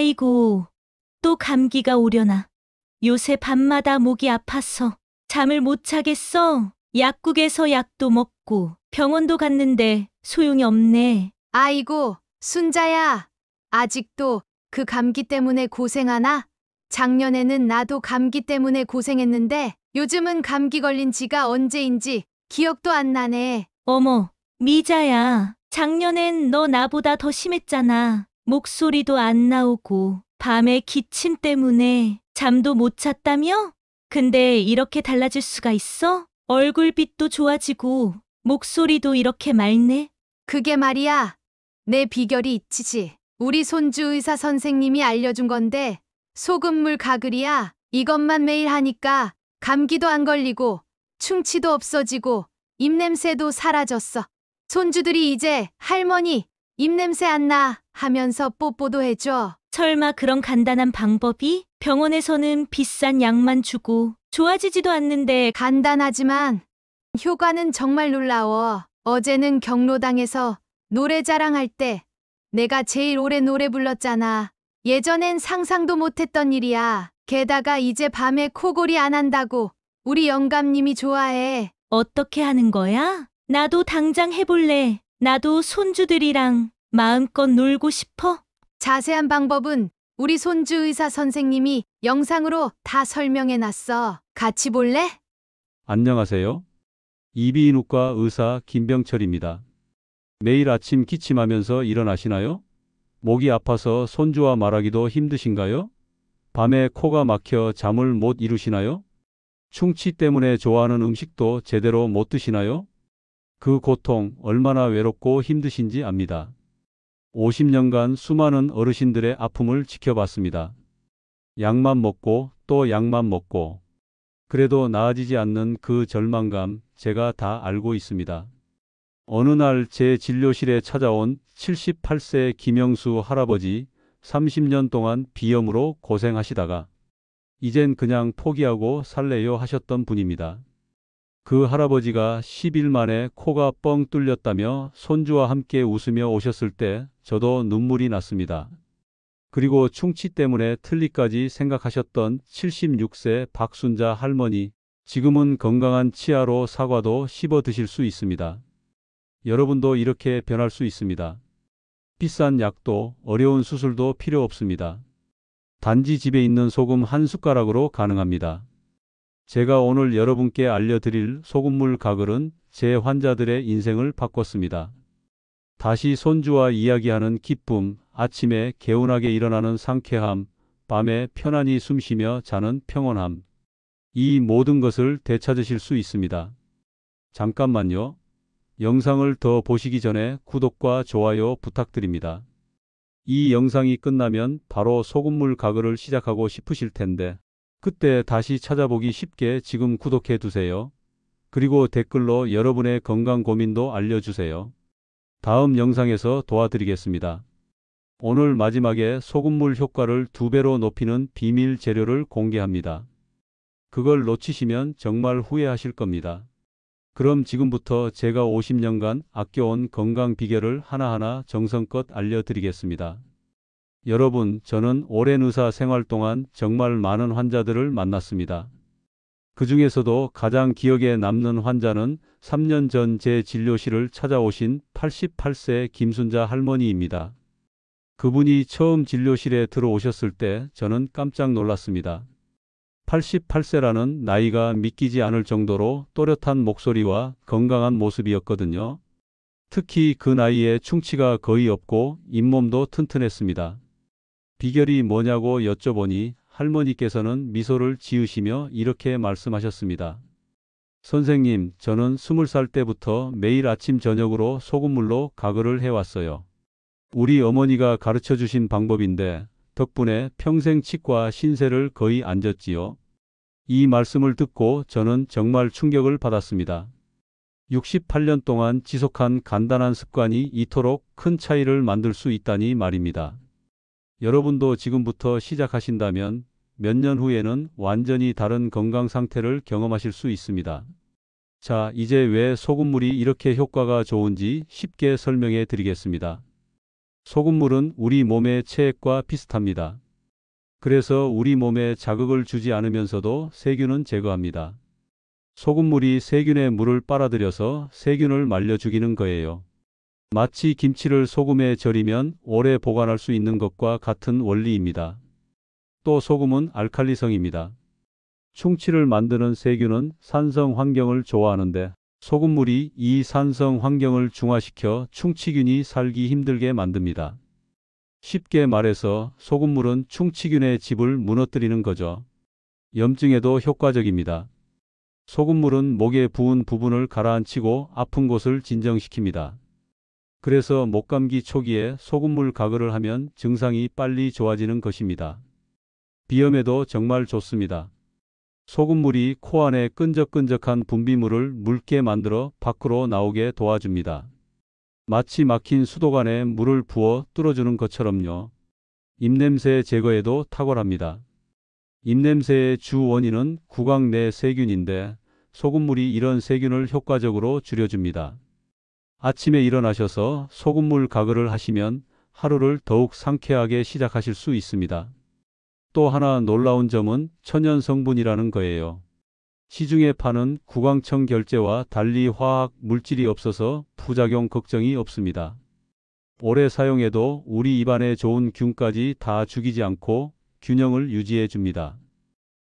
아이고, 또 감기가 오려나. 요새 밤마다 목이 아파서 잠을 못 자겠어. 약국에서 약도 먹고 병원도 갔는데 소용이 없네. 아이고, 순자야. 아직도 그 감기 때문에 고생하나? 작년에는 나도 감기 때문에 고생했는데 요즘은 감기 걸린 지가 언제인지 기억도 안 나네. 어머, 미자야. 작년엔 너 나보다 더 심했잖아. 목소리도 안 나오고 밤에 기침 때문에 잠도 못 잤다며? 근데 이렇게 달라질 수가 있어? 얼굴빛도 좋아지고 목소리도 이렇게 맑네? 그게 말이야. 내 비결이 있지지. 우리 손주 의사 선생님이 알려준 건데 소금물 가글이야. 이것만 매일 하니까 감기도 안 걸리고 충치도 없어지고 입냄새도 사라졌어. 손주들이 이제 할머니 입냄새 안 나 하면서 뽀뽀도 해줘. 설마 그런 간단한 방법이? 병원에서는 비싼 약만 주고 좋아지지도 않는데 간단하지만 효과는 정말 놀라워. 어제는 경로당에서 노래 자랑할 때 내가 제일 오래 노래 불렀잖아. 예전엔 상상도 못했던 일이야. 게다가 이제 밤에 코골이 안 한다고 우리 영감님이 좋아해. 어떻게 하는 거야? 나도 당장 해볼래. 나도 손주들이랑 마음껏 놀고 싶어. 자세한 방법은 우리 손주 의사 선생님이 영상으로 다 설명해 놨어. 같이 볼래? 안녕하세요. 이비인후과 의사 김병철입니다. 매일 아침 기침하면서 일어나시나요? 목이 아파서 손주와 말하기도 힘드신가요? 밤에 코가 막혀 잠을 못 이루시나요? 충치 때문에 좋아하는 음식도 제대로 못 드시나요? 그 고통 얼마나 외롭고 힘드신지 압니다. 50년간 수많은 어르신들의 아픔을 지켜봤습니다. 약만 먹고 또 약만 먹고 그래도 나아지지 않는 그 절망감 제가 다 알고 있습니다. 어느 날 제 진료실에 찾아온 78세 김영수 할아버지 30년 동안 비염으로 고생하시다가 이젠 그냥 포기하고 살래요 하셨던 분입니다. 그 할아버지가 10일 만에 코가 뻥 뚫렸다며 손주와 함께 웃으며 오셨을 때 저도 눈물이 났습니다. 그리고 충치 때문에 틀니까지 생각하셨던 76세 박순자 할머니, 지금은 건강한 치아로 사과도 씹어 드실 수 있습니다. 여러분도 이렇게 변할 수 있습니다. 비싼 약도 어려운 수술도 필요 없습니다. 단지 집에 있는 소금 한 숟가락으로 가능합니다. 제가 오늘 여러분께 알려드릴 소금물 가글은 제 환자들의 인생을 바꿨습니다. 다시 손주와 이야기하는 기쁨, 아침에 개운하게 일어나는 상쾌함, 밤에 편안히 숨쉬며 자는 평온함. 이 모든 것을 되찾으실 수 있습니다. 잠깐만요. 영상을 더 보시기 전에 구독과 좋아요 부탁드립니다. 이 영상이 끝나면 바로 소금물 가글을 시작하고 싶으실 텐데 그때 다시 찾아보기 쉽게 지금 구독해 두세요. 그리고 댓글로 여러분의 건강 고민도 알려주세요. 다음 영상에서 도와드리겠습니다. 오늘 마지막에 소금물 효과를 2배로 높이는 비밀 재료를 공개합니다. 그걸 놓치시면 정말 후회하실 겁니다. 그럼 지금부터 제가 50년간 아껴온 건강 비결을 하나하나 정성껏 알려드리겠습니다. 여러분, 저는 오랜 의사 생활 동안 정말 많은 환자들을 만났습니다. 그 중에서도 가장 기억에 남는 환자는 3년 전 제 진료실을 찾아오신 88세 김순자 할머니입니다. 그분이 처음 진료실에 들어오셨을 때 저는 깜짝 놀랐습니다. 88세라는 나이가 믿기지 않을 정도로 또렷한 목소리와 건강한 모습이었거든요. 특히 그 나이에 충치가 거의 없고 잇몸도 튼튼했습니다. 비결이 뭐냐고 여쭤보니 할머니께서는 미소를 지으시며 이렇게 말씀하셨습니다. 선생님, 저는 20살 때부터 매일 아침 저녁으로 소금물로 가글을 해왔어요. 우리 어머니가 가르쳐 주신 방법인데 덕분에 평생 치과 신세를 거의 안 졌지요. 이 말씀을 듣고 저는 정말 충격을 받았습니다. 68년 동안 지속한 간단한 습관이 이토록 큰 차이를 만들 수 있다니 말입니다. 여러분도 지금부터 시작하신다면 몇 년 후에는 완전히 다른 건강 상태를 경험하실 수 있습니다. 자, 이제 왜 소금물이 이렇게 효과가 좋은지 쉽게 설명해 드리겠습니다. 소금물은 우리 몸의 체액과 비슷합니다. 그래서 우리 몸에 자극을 주지 않으면서도 세균은 제거합니다. 소금물이 세균의 물을 빨아들여서 세균을 말려 죽이는 거예요. 마치 김치를 소금에 절이면 오래 보관할 수 있는 것과 같은 원리입니다. 또 소금은 알칼리성입니다. 충치를 만드는 세균은 산성 환경을 좋아하는데 소금물이 이 산성 환경을 중화시켜 충치균이 살기 힘들게 만듭니다. 쉽게 말해서 소금물은 충치균의 집을 무너뜨리는 거죠. 염증에도 효과적입니다. 소금물은 목에 부은 부분을 가라앉히고 아픈 곳을 진정시킵니다. 그래서 목감기 초기에 소금물 가글을 하면 증상이 빨리 좋아지는 것입니다. 비염에도 정말 좋습니다. 소금물이 코 안에 끈적끈적한 분비물을 묽게 만들어 밖으로 나오게 도와줍니다. 마치 막힌 수도관에 물을 부어 뚫어주는 것처럼요. 입냄새 제거에도 탁월합니다. 입냄새의 주 원인은 구강 내 세균인데 소금물이 이런 세균을 효과적으로 줄여줍니다. 아침에 일어나셔서 소금물 가글을 하시면 하루를 더욱 상쾌하게 시작하실 수 있습니다. 또 하나 놀라운 점은 천연 성분이라는 거예요. 시중에 파는 구강청 결제와 달리 화학 물질이 없어서 부작용 걱정이 없습니다. 오래 사용해도 우리 입안에 좋은 균까지 다 죽이지 않고 균형을 유지해 줍니다.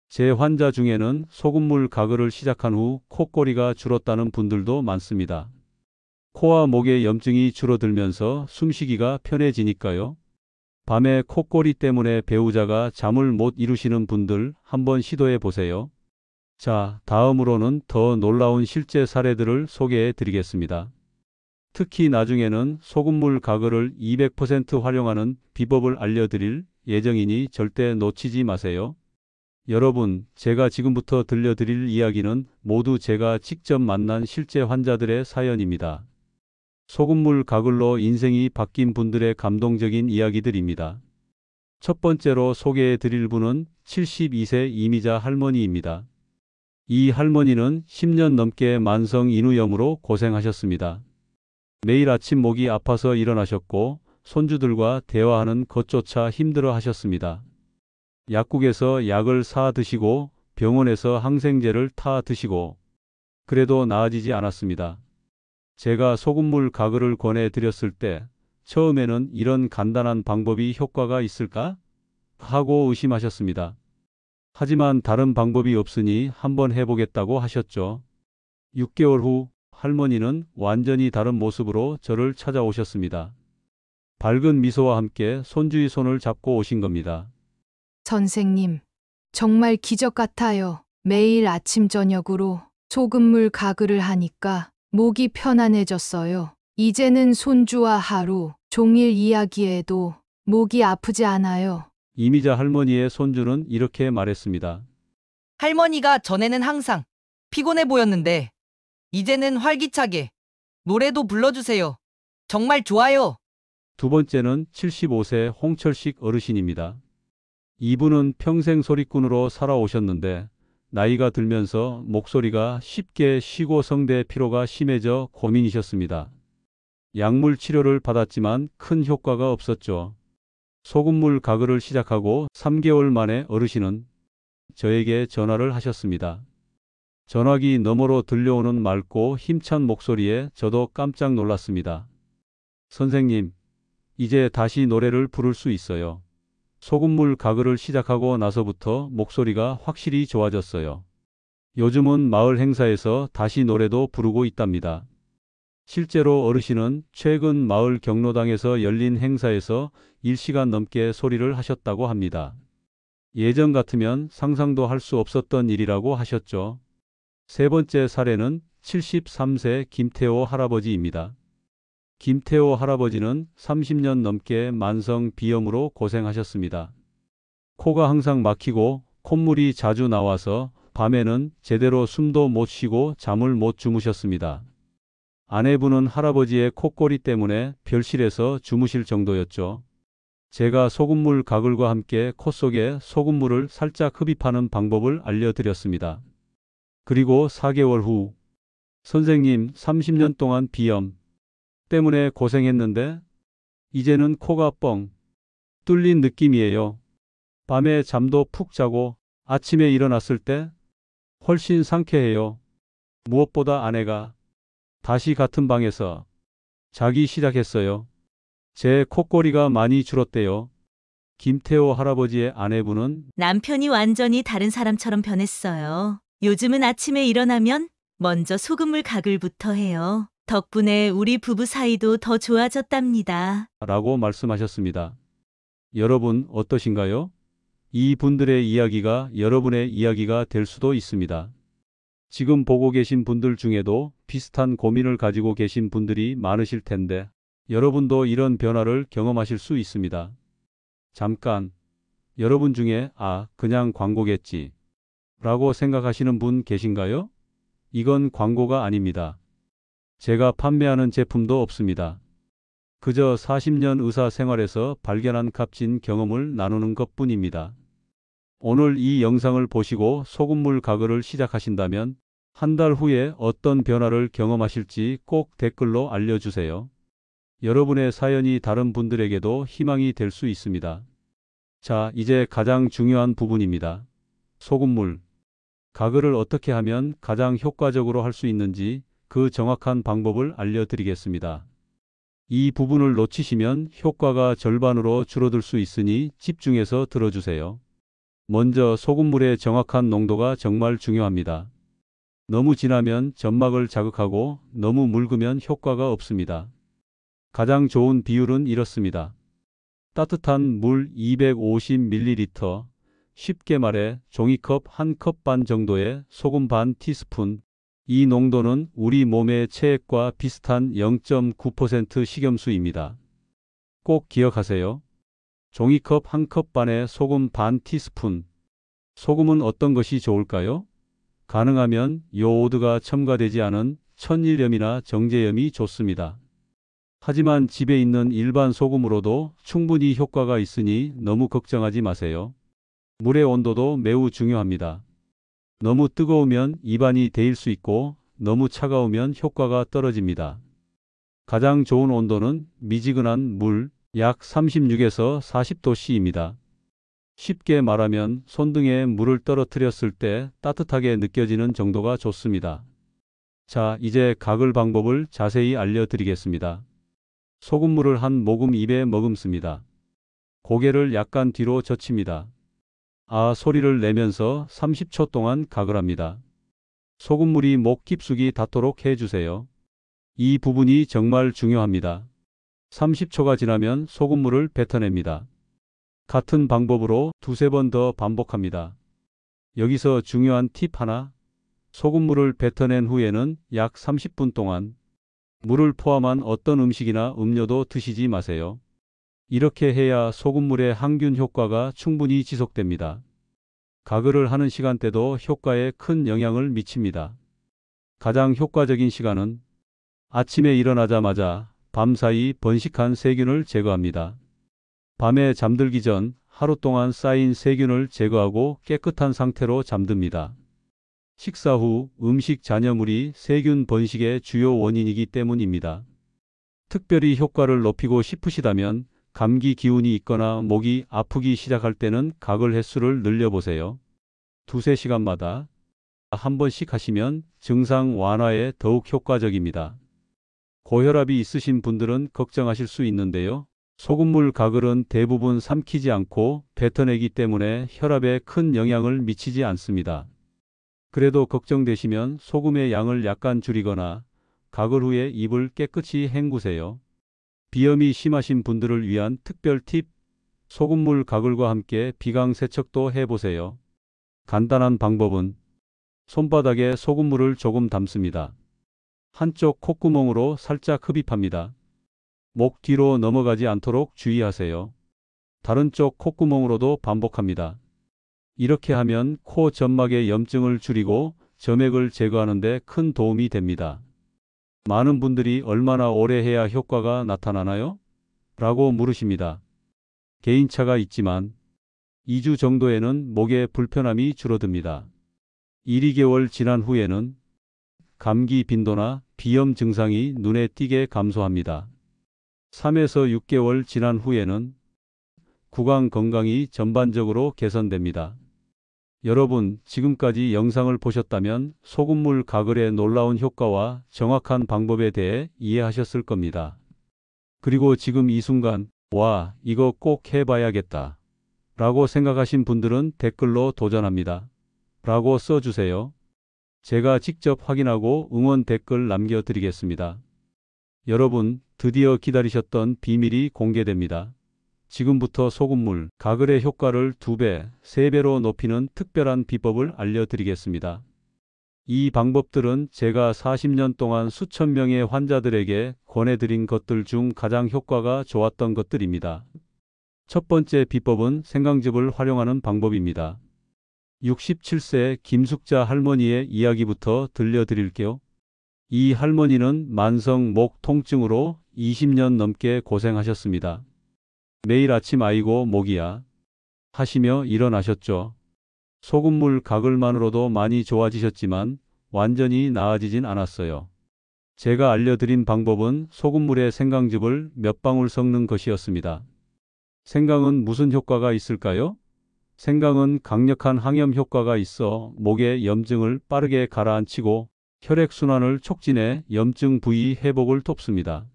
제 환자 중에는 소금물 가글을 시작한 후 콧꼬리가 줄었다는 분들도 많습니다. 코와 목의 염증이 줄어들면서 숨쉬기가 편해지니까요. 밤에 콧꼬리 때문에 배우자가 잠을 못 이루시는 분들 한번 시도해 보세요. 자, 다음으로는 더 놀라운 실제 사례들을 소개해 드리겠습니다. 특히 나중에는 소금물 가글을 200% 활용하는 비법을 알려드릴 예정이니 절대 놓치지 마세요. 여러분, 제가 지금부터 들려드릴 이야기는 모두 제가 직접 만난 실제 환자들의 사연입니다. 소금물 가글로 인생이 바뀐 분들의 감동적인 이야기들입니다. 첫 번째로 소개해 드릴 분은 72세 이미자 할머니입니다. 이 할머니는 10년 넘게 만성 인후염으로 고생하셨습니다. 매일 아침 목이 아파서 일어나셨고 손주들과 대화하는 것조차 힘들어 하셨습니다. 약국에서 약을 사 드시고 병원에서 항생제를 타 드시고 그래도 나아지지 않았습니다. 제가 소금물 가글을 권해 드렸을 때 처음에는 이런 간단한 방법이 효과가 있을까? 하고 의심하셨습니다. 하지만 다른 방법이 없으니 한번 해보겠다고 하셨죠. 6개월 후 할머니는 완전히 다른 모습으로 저를 찾아오셨습니다. 밝은 미소와 함께 손주의 손을 잡고 오신 겁니다. 선생님, 정말 기적 같아요. 매일 아침 저녁으로 소금물 가글을 하니까 목이 편안해졌어요. 이제는 손주와 하루 종일 이야기해도 목이 아프지 않아요. 이미자 할머니의 손주는 이렇게 말했습니다. 할머니가 전에는 항상 피곤해 보였는데 이제는 활기차게 노래도 불러주세요. 정말 좋아요. 두 번째는 75세 홍철식 어르신입니다. 이분은 평생 소리꾼으로 살아오셨는데 나이가 들면서 목소리가 쉽게 쉬고 성대 피로가 심해져 고민이셨습니다. 약물 치료를 받았지만 큰 효과가 없었죠. 소금물 가글을 시작하고 3개월 만에 어르신은 저에게 전화를 하셨습니다. 전화기 너머로 들려오는 맑고 힘찬 목소리에 저도 깜짝 놀랐습니다. 선생님, 이제 다시 노래를 부를 수 있어요. 소금물 가글을 시작하고 나서부터 목소리가 확실히 좋아졌어요. 요즘은 마을 행사에서 다시 노래도 부르고 있답니다. 실제로 어르신은 최근 마을 경로당에서 열린 행사에서 1시간 넘게 소리를 하셨다고 합니다. 예전 같으면 상상도 할 수 없었던 일이라고 하셨죠. 세 번째 사례는 73세 김태호 할아버지입니다. 김태호 할아버지는 30년 넘게 만성 비염으로 고생하셨습니다. 코가 항상 막히고 콧물이 자주 나와서 밤에는 제대로 숨도 못 쉬고 잠을 못 주무셨습니다. 아내분은 할아버지의 콧꼬리 때문에 별실에서 주무실 정도였죠. 제가 소금물 가글과 함께 코 속에 소금물을 살짝 흡입하는 방법을 알려드렸습니다. 그리고 4개월 후, 선생님 30년 동안 비염 때문에 고생했는데 이제는 코가 뻥 뚫린 느낌이에요. 밤에 잠도 푹 자고 아침에 일어났을 때 훨씬 상쾌해요. 무엇보다 아내가 다시 같은 방에서 자기 시작했어요. 제 콧꼬리가 많이 줄었대요. 김태호 할아버지의 아내분은 남편이 완전히 다른 사람처럼 변했어요. 요즘은 아침에 일어나면 먼저 소금물 가글부터 해요. 덕분에 우리 부부 사이도 더 좋아졌답니다. 라고 말씀하셨습니다. 여러분 어떠신가요? 이 분들의 이야기가 여러분의 이야기가 될 수도 있습니다. 지금 보고 계신 분들 중에도 비슷한 고민을 가지고 계신 분들이 많으실 텐데 여러분도 이런 변화를 경험하실 수 있습니다. 잠깐, 여러분 중에 그냥 광고겠지 라고 생각하시는 분 계신가요? 이건 광고가 아닙니다. 제가 판매하는 제품도 없습니다. 그저 40년 의사 생활에서 발견한 값진 경험을 나누는 것뿐입니다. 오늘 이 영상을 보시고 소금물 가글을 시작하신다면 한 달 후에 어떤 변화를 경험하실지 꼭 댓글로 알려주세요. 여러분의 사연이 다른 분들에게도 희망이 될 수 있습니다. 자, 이제 가장 중요한 부분입니다. 소금물 가글을 어떻게 하면 가장 효과적으로 할 수 있는지 그 정확한 방법을 알려드리겠습니다. 이 부분을 놓치시면 효과가 절반으로 줄어들 수 있으니 집중해서 들어주세요. 먼저 소금물의 정확한 농도가 정말 중요합니다. 너무 진하면 점막을 자극하고 너무 묽으면 효과가 없습니다. 가장 좋은 비율은 이렇습니다. 따뜻한 물 250ml, 쉽게 말해 종이컵 1컵 반 정도에 소금 반 티스푼. 이 농도는 우리 몸의 체액과 비슷한 0.9% 식염수입니다. 꼭 기억하세요. 종이컵 1컵 반에 소금 반 티스푼. 소금은 어떤 것이 좋을까요? 가능하면 요오드가 첨가되지 않은 천일염이나 정제염이 좋습니다. 하지만 집에 있는 일반 소금으로도 충분히 효과가 있으니 너무 걱정하지 마세요. 물의 온도도 매우 중요합니다. 너무 뜨거우면 입안이 데일 수 있고 너무 차가우면 효과가 떨어집니다. 가장 좋은 온도는 미지근한 물 약 36에서 40도씨입니다. 쉽게 말하면 손등에 물을 떨어뜨렸을 때 따뜻하게 느껴지는 정도가 좋습니다. 자, 이제 가글 방법을 자세히 알려드리겠습니다. 소금물을 한 모금 입에 머금습니다. 고개를 약간 뒤로 젖힙니다. 소리를 내면서 30초 동안 가글합니다. 소금물이 목 깊숙이 닿도록 해주세요. 이 부분이 정말 중요합니다. 30초가 지나면 소금물을 뱉어냅니다. 같은 방법으로 두세 번 더 반복합니다. 여기서 중요한 팁 하나. 소금물을 뱉어낸 후에는 약 30분 동안 물을 포함한 어떤 음식이나 음료도 드시지 마세요. 이렇게 해야 소금물의 항균 효과가 충분히 지속됩니다. 가글을 하는 시간대도 효과에 큰 영향을 미칩니다. 가장 효과적인 시간은 아침에 일어나자마자 밤사이 번식한 세균을 제거합니다. 밤에 잠들기 전 하루 동안 쌓인 세균을 제거하고 깨끗한 상태로 잠듭니다. 식사 후 음식 잔여물이 세균 번식의 주요 원인이기 때문입니다. 특별히 효과를 높이고 싶으시다면 감기 기운이 있거나 목이 아프기 시작할 때는 가글 횟수를 늘려보세요. 두세 시간마다 한 번씩 하시면 증상 완화에 더욱 효과적입니다. 고혈압이 있으신 분들은 걱정하실 수 있는데요. 소금물 가글은 대부분 삼키지 않고 뱉어내기 때문에 혈압에 큰 영향을 미치지 않습니다. 그래도 걱정되시면 소금의 양을 약간 줄이거나 가글 후에 입을 깨끗이 헹구세요. 비염이 심하신 분들을 위한 특별 팁, 소금물 가글과 함께 비강 세척도 해보세요. 간단한 방법은 손바닥에 소금물을 조금 담습니다. 한쪽 콧구멍으로 살짝 흡입합니다. 목 뒤로 넘어가지 않도록 주의하세요. 다른 쪽 콧구멍으로도 반복합니다. 이렇게 하면 코 점막의 염증을 줄이고 점액을 제거하는 데 큰 도움이 됩니다. 많은 분들이 얼마나 오래 해야 효과가 나타나나요? 라고 물으십니다. 개인차가 있지만 2주 정도에는 목의 불편함이 줄어듭니다. 1, 2개월 지난 후에는 감기 빈도나 비염 증상이 눈에 띄게 감소합니다. 3에서 6개월 지난 후에는 구강 건강이 전반적으로 개선됩니다. 여러분, 지금까지 영상을 보셨다면 소금물 가글의 놀라운 효과와 정확한 방법에 대해 이해하셨을 겁니다. 그리고 지금 이 순간, 와, 이거 꼭 해봐야겠다 라고 생각하신 분들은 댓글로 도전합니다 라고 써주세요. 제가 직접 확인하고 응원 댓글 남겨드리겠습니다. 여러분, 드디어 기다리셨던 비밀이 공개됩니다. 지금부터 소금물, 가글의 효과를 2배, 3배로 높이는 특별한 비법을 알려드리겠습니다. 이 방법들은 제가 40년 동안 수천 명의 환자들에게 권해드린 것들 중 가장 효과가 좋았던 것들입니다. 첫 번째 비법은 생강즙을 활용하는 방법입니다. 67세 김숙자 할머니의 이야기부터 들려드릴게요. 이 할머니는 만성 목 통증으로 20년 넘게 고생하셨습니다. 매일 아침 아이고 목이야 하시며 일어나셨죠. 소금물 가글만으로도 많이 좋아지셨지만 완전히 나아지진 않았어요. 제가 알려드린 방법은 소금물에 생강즙을 몇 방울 섞는 것이었습니다. 생강은 무슨 효과가 있을까요? 생강은 강력한 항염 효과가 있어 목의 염증을 빠르게 가라앉히고 혈액순환을 촉진해 염증 부위 회복을 돕습니다.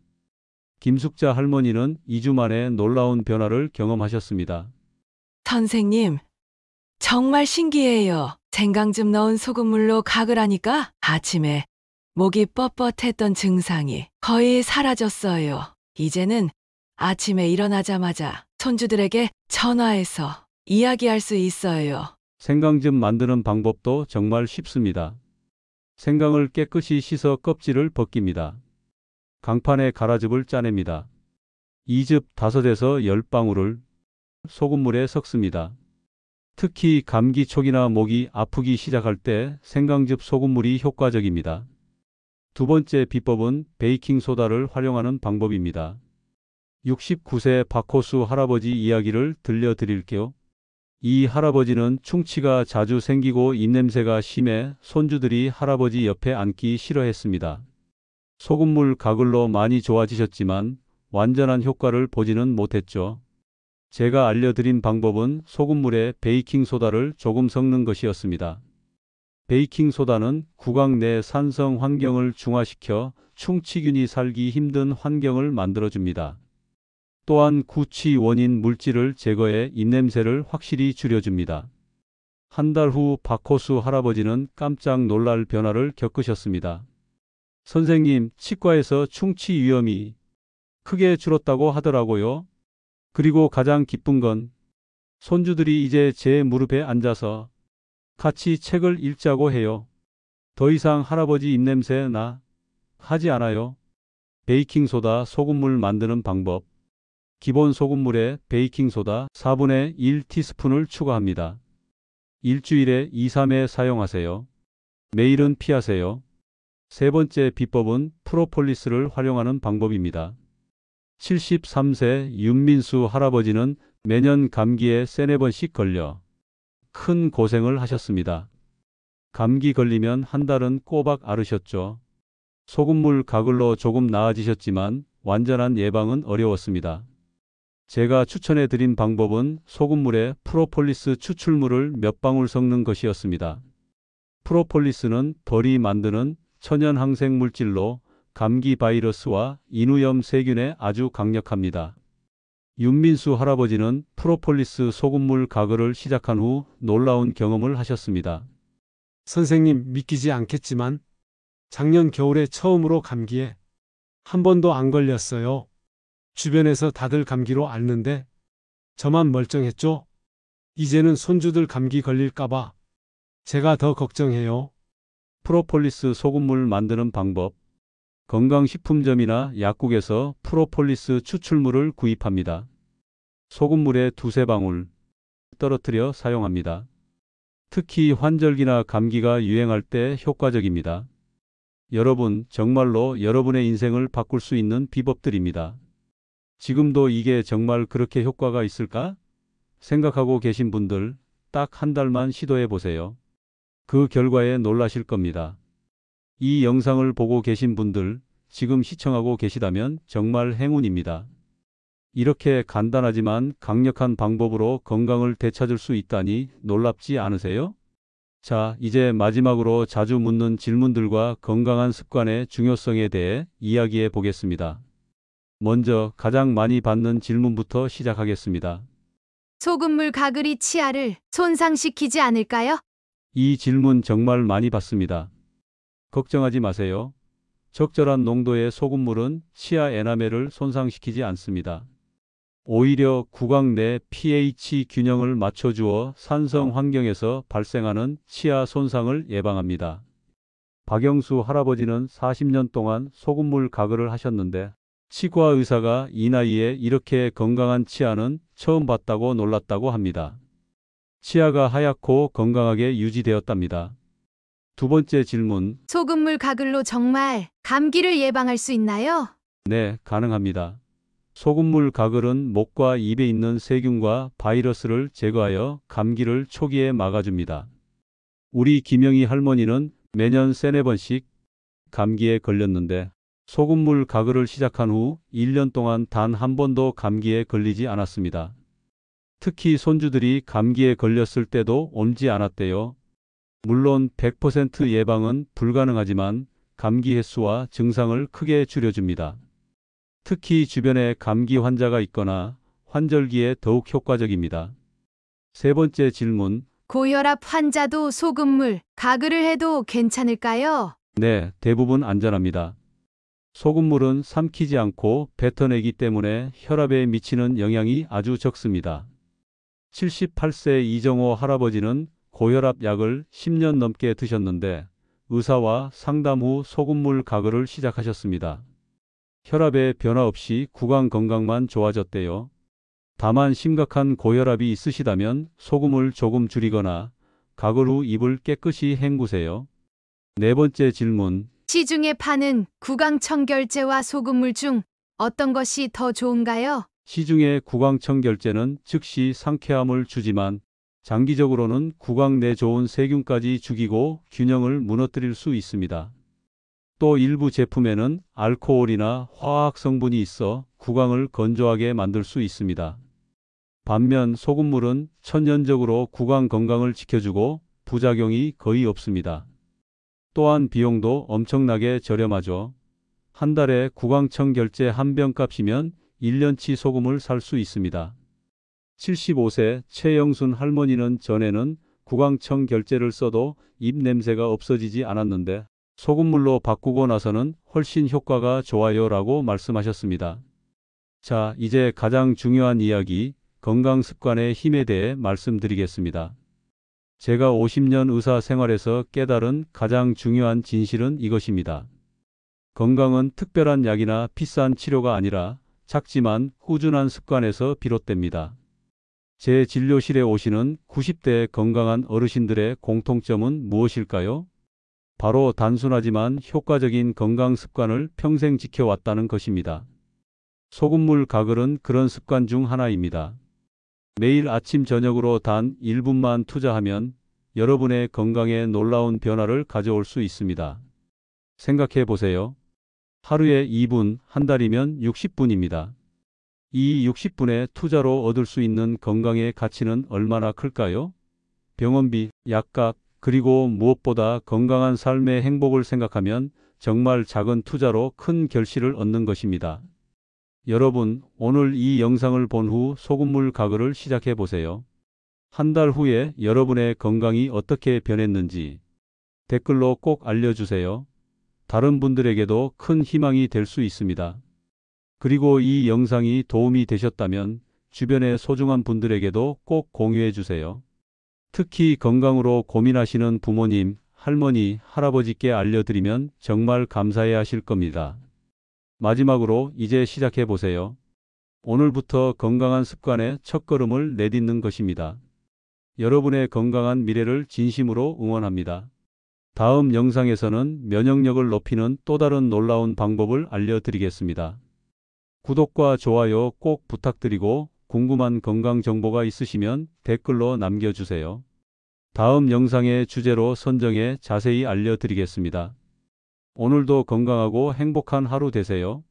김숙자 할머니는 2주 만에 놀라운 변화를 경험하셨습니다. 선생님, 정말 신기해요. 생강즙 넣은 소금물로 가글 하니까 아침에 목이 뻣뻣했던 증상이 거의 사라졌어요. 이제는 아침에 일어나자마자 손주들에게 전화해서 이야기할 수 있어요. 생강즙 만드는 방법도 정말 쉽습니다. 생강을 깨끗이 씻어 껍질을 벗깁니다. 강판에 가라즙을 짜냅니다. 이 즙 5에서 10방울을 소금물에 섞습니다. 특히 감기 초기나 목이 아프기 시작할 때 생강즙 소금물이 효과적입니다. 두 번째 비법은 베이킹소다를 활용하는 방법입니다. 69세 박호수 할아버지 이야기를 들려드릴게요. 이 할아버지는 충치가 자주 생기고 입냄새가 심해 손주들이 할아버지 옆에 앉기 싫어했습니다. 소금물 가글로 많이 좋아지셨지만 완전한 효과를 보지는 못했죠. 제가 알려드린 방법은 소금물에 베이킹소다를 조금 섞는 것이었습니다. 베이킹소다는 구강 내 산성 환경을 중화시켜 충치균이 살기 힘든 환경을 만들어줍니다. 또한 구취 원인 물질을 제거해 입냄새를 확실히 줄여줍니다. 한 달 후 박호수 할아버지는 깜짝 놀랄 변화를 겪으셨습니다. 선생님, 치과에서 충치 위험이 크게 줄었다고 하더라고요. 그리고 가장 기쁜 건 손주들이 이제 제 무릎에 앉아서 같이 책을 읽자고 해요. 더 이상 할아버지 입냄새 나 하지 않아요. 베이킹소다 소금물 만드는 방법. 기본 소금물에 베이킹소다 4분의 1 티스푼을 추가합니다. 일주일에 2-3회 사용하세요. 매일은 피하세요. 세 번째 비법은 프로폴리스를 활용하는 방법입니다. 73세 윤민수 할아버지는 매년 감기에 3-4번씩 걸려 큰 고생을 하셨습니다. 감기 걸리면 한 달은 꼬박 앓으셨죠. 소금물 가글로 조금 나아지셨지만 완전한 예방은 어려웠습니다. 제가 추천해 드린 방법은 소금물에 프로폴리스 추출물을 몇 방울 섞는 것이었습니다. 프로폴리스는 벌이 만드는 천연 항생 물질로 감기 바이러스와 인후염 세균에 아주 강력합니다. 윤민수 할아버지는 프로폴리스 소금물 가글을 시작한 후 놀라운 경험을 하셨습니다. 선생님, 믿기지 않겠지만 작년 겨울에 처음으로 감기에 한 번도 안 걸렸어요. 주변에서 다들 감기로 앓는데 저만 멀쩡했죠? 이제는 손주들 감기 걸릴까봐 제가 더 걱정해요. 프로폴리스 소금물 만드는 방법. 건강식품점이나 약국에서 프로폴리스 추출물을 구입합니다. 소금물에 2-3방울 떨어뜨려 사용합니다. 특히 환절기나 감기가 유행할 때 효과적입니다. 여러분, 정말로 여러분의 인생을 바꿀 수 있는 비법들입니다. 지금도 이게 정말 그렇게 효과가 있을까? 생각하고 계신 분들 딱 한 달만 시도해 보세요. 그 결과에 놀라실 겁니다. 이 영상을 보고 계신 분들 지금 시청하고 계시다면 정말 행운입니다. 이렇게 간단하지만 강력한 방법으로 건강을 되찾을 수 있다니 놀랍지 않으세요? 자, 이제 마지막으로 자주 묻는 질문들과 건강한 습관의 중요성에 대해 이야기해 보겠습니다. 먼저 가장 많이 받는 질문부터 시작하겠습니다. 소금물 가글이 치아를 손상시키지 않을까요? 이 질문 정말 많이 받습니다. 걱정하지 마세요. 적절한 농도의 소금물은 치아 에나멜을 손상시키지 않습니다. 오히려 구강 내 pH 균형을 맞춰주어 산성 환경에서 발생하는 치아 손상을 예방합니다. 박영수 할아버지는 40년 동안 소금물 가글을 하셨는데 치과 의사가 이 나이에 이렇게 건강한 치아는 처음 봤다고 놀랐다고 합니다. 치아가 하얗고 건강하게 유지되었답니다. 두 번째 질문. 소금물 가글로 정말 감기를 예방할 수 있나요? 네, 가능합니다. 소금물 가글은 목과 입에 있는 세균과 바이러스를 제거하여 감기를 초기에 막아줍니다. 우리 김영희 할머니는 매년 3-4번씩 감기에 걸렸는데 소금물 가글을 시작한 후 1년 동안 단 한 번도 감기에 걸리지 않았습니다. 특히 손주들이 감기에 걸렸을 때도 옮지 않았대요. 물론 100% 예방은 불가능하지만 감기 횟수와 증상을 크게 줄여줍니다. 특히 주변에 감기 환자가 있거나 환절기에 더욱 효과적입니다. 세 번째 질문. 고혈압 환자도 소금물 가글을 해도 괜찮을까요? 네, 대부분 안전합니다. 소금물은 삼키지 않고 뱉어내기 때문에 혈압에 미치는 영향이 아주 적습니다. 78세 이정호 할아버지는 고혈압 약을 10년 넘게 드셨는데 의사와 상담 후 소금물 가글을 시작하셨습니다. 혈압에 변화 없이 구강 건강만 좋아졌대요. 다만 심각한 고혈압이 있으시다면 소금을 조금 줄이거나 가글 후 입을 깨끗이 헹구세요. 네 번째 질문. 시중에 파는 구강청결제와 소금물 중 어떤 것이 더 좋은가요? 시중의 구강청결제는 즉시 상쾌함을 주지만 장기적으로는 구강 내 좋은 세균까지 죽이고 균형을 무너뜨릴 수 있습니다. 또 일부 제품에는 알코올이나 화학 성분이 있어 구강을 건조하게 만들 수 있습니다. 반면 소금물은 천연적으로 구강 건강을 지켜주고 부작용이 거의 없습니다. 또한 비용도 엄청나게 저렴하죠. 한 달에 구강청결제 한 병 값이면 1년치 소금을 살 수 있습니다. 75세 최영순 할머니는 전에는 구강청결제를 써도 입 냄새가 없어지지 않았는데 소금물로 바꾸고 나서는 훨씬 효과가 좋아요 라고 말씀하셨습니다. 자, 이제 가장 중요한 이야기, 건강 습관의 힘에 대해 말씀드리겠습니다. 제가 50년 의사 생활에서 깨달은 가장 중요한 진실은 이것입니다. 건강은 특별한 약이나 비싼 치료가 아니라 작지만 꾸준한 습관에서 비롯됩니다. 제 진료실에 오시는 90대 건강한 어르신들의 공통점은 무엇일까요? 바로 단순하지만 효과적인 건강 습관을 평생 지켜왔다는 것입니다. 소금물 가글은 그런 습관 중 하나입니다. 매일 아침 저녁으로 단 1분만 투자하면 여러분의 건강에 놀라운 변화를 가져올 수 있습니다. 생각해 보세요. 하루에 2분, 한 달이면 60분입니다. 이 60분의 투자로 얻을 수 있는 건강의 가치는 얼마나 클까요? 병원비, 약값, 그리고 무엇보다 건강한 삶의 행복을 생각하면 정말 작은 투자로 큰 결실을 얻는 것입니다. 여러분, 오늘 이 영상을 본 후 소금물 가글을 시작해 보세요. 한 달 후에 여러분의 건강이 어떻게 변했는지 댓글로 꼭 알려주세요. 다른 분들에게도 큰 희망이 될 수 있습니다. 그리고 이 영상이 도움이 되셨다면 주변의 소중한 분들에게도 꼭 공유해 주세요. 특히 건강으로 고민하시는 부모님, 할머니, 할아버지께 알려드리면 정말 감사해 하실 겁니다. 마지막으로 이제 시작해 보세요. 오늘부터 건강한 습관의 첫걸음을 내딛는 것입니다. 여러분의 건강한 미래를 진심으로 응원합니다. 다음 영상에서는 면역력을 높이는 또 다른 놀라운 방법을 알려드리겠습니다. 구독과 좋아요 꼭 부탁드리고 궁금한 건강 정보가 있으시면 댓글로 남겨주세요. 다음 영상의 주제로 선정해 자세히 알려드리겠습니다. 오늘도 건강하고 행복한 하루 되세요.